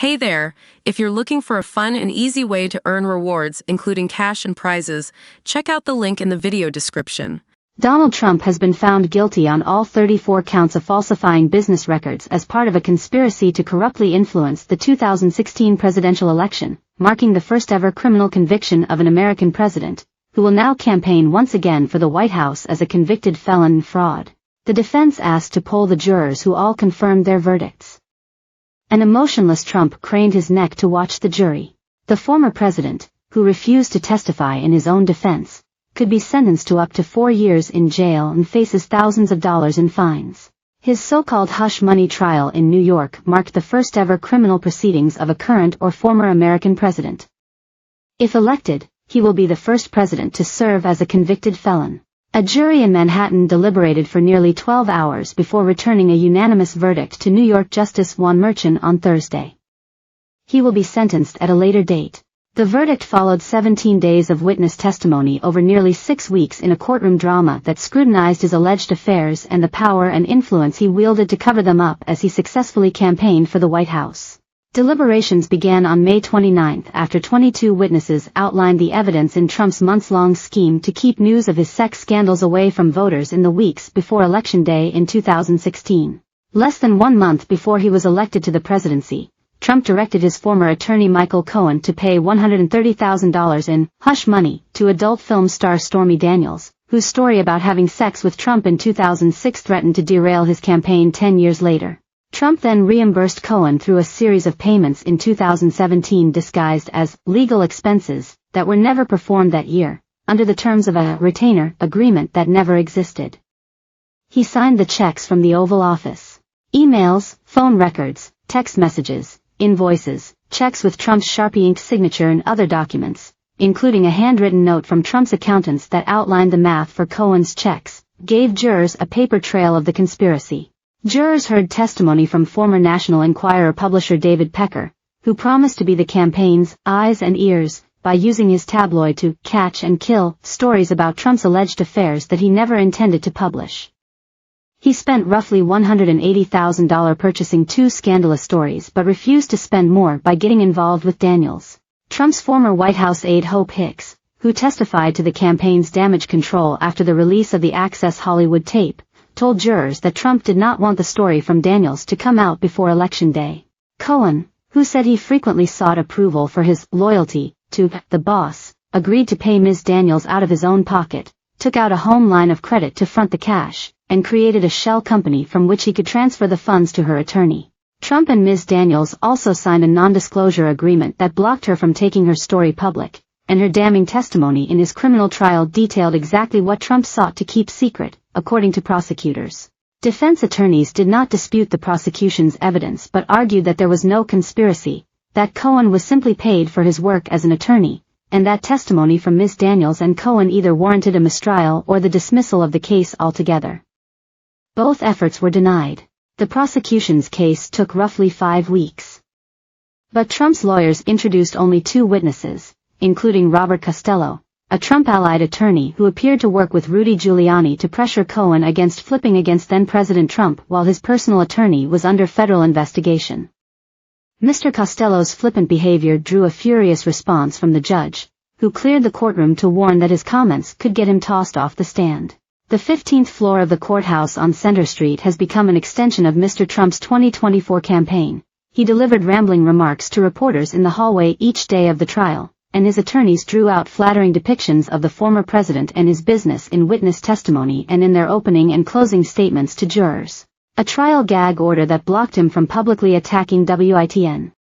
Hey there! If you're looking for a fun and easy way to earn rewards, including cash and prizes, check out the link in the video description. Donald Trump has been found guilty on all 34 counts of falsifying business records as part of a conspiracy to corruptly influence the 2016 presidential election, marking the first-ever criminal conviction of an American president, who will now campaign once again for the White House as a convicted felon in fraud. The defense asked to poll the jurors who all confirmed their verdicts. An emotionless Trump craned his neck to watch the jury. The former president, who refused to testify in his own defense, could be sentenced to up to 4 years in jail and faces thousands of dollars in fines. His so-called hush money trial in New York marked the first-ever criminal proceedings of a current or former American president. If elected, he will be the first president to serve as a convicted felon. A jury in Manhattan deliberated for nearly 12 hours before returning a unanimous verdict to New York Justice Juan Merchan on Thursday. He will be sentenced at a later date. The verdict followed 17 days of witness testimony over nearly 6 weeks in a courtroom drama that scrutinized his alleged affairs and the power and influence he wielded to cover them up as he successfully campaigned for the White House. Deliberations began on May 29 after 22 witnesses outlined the evidence in Trump's months-long scheme to keep news of his sex scandals away from voters in the weeks before Election Day in 2016. Less than 1 month before he was elected to the presidency, Trump directed his former attorney Michael Cohen to pay $130,000 in hush money to adult film star Stormy Daniels, whose story about having sex with Trump in 2006 threatened to derail his campaign 10 years later. Trump then reimbursed Cohen through a series of payments in 2017 disguised as legal expenses that were never performed that year, under the terms of a retainer agreement that never existed. He signed the checks from the Oval Office. Emails, phone records, text messages, invoices, checks with Trump's Sharpie-inked signature and other documents, including a handwritten note from Trump's accountants that outlined the math for Cohen's checks, gave jurors a paper trail of the conspiracy. Jurors heard testimony from former National Enquirer publisher David Pecker, who promised to be the campaign's eyes and ears by using his tabloid to catch and kill stories about Trump's alleged affairs that he never intended to publish. He spent roughly $180,000 purchasing 2 scandalous stories but refused to spend more by getting involved with Daniels. Trump's former White House aide Hope Hicks, who testified to the campaign's damage control after the release of the Access Hollywood tape, told jurors that Trump did not want the story from Daniels to come out before Election Day. Cohen, who said he frequently sought approval for his loyalty to the boss, agreed to pay Ms. Daniels out of his own pocket, took out a home line of credit to front the cash, and created a shell company from which he could transfer the funds to her attorney. Trump and Ms. Daniels also signed a non-disclosure agreement that blocked her from taking her story public, and her damning testimony in his criminal trial detailed exactly what Trump sought to keep secret, according to prosecutors. Defense attorneys did not dispute the prosecution's evidence but argued that there was no conspiracy, that Cohen was simply paid for his work as an attorney, and that testimony from Ms. Daniels and Cohen either warranted a mistrial or the dismissal of the case altogether. Both efforts were denied. The prosecution's case took roughly 5 weeks. But Trump's lawyers introduced only 2 witnesses, including Robert Costello, a Trump-allied attorney who appeared to work with Rudy Giuliani to pressure Cohen against flipping against then-President Trump while his personal attorney was under federal investigation. Mr. Costello's flippant behavior drew a furious response from the judge, who cleared the courtroom to warn that his comments could get him tossed off the stand. The 15th floor of the courthouse on Center Street has become an extension of Mr. Trump's 2024 campaign. He delivered rambling remarks to reporters in the hallway each day of the trial, and his attorneys drew out flattering depictions of the former president and his business in witness testimony and in their opening and closing statements to jurors. A trial gag order that blocked him from publicly attacking WITN.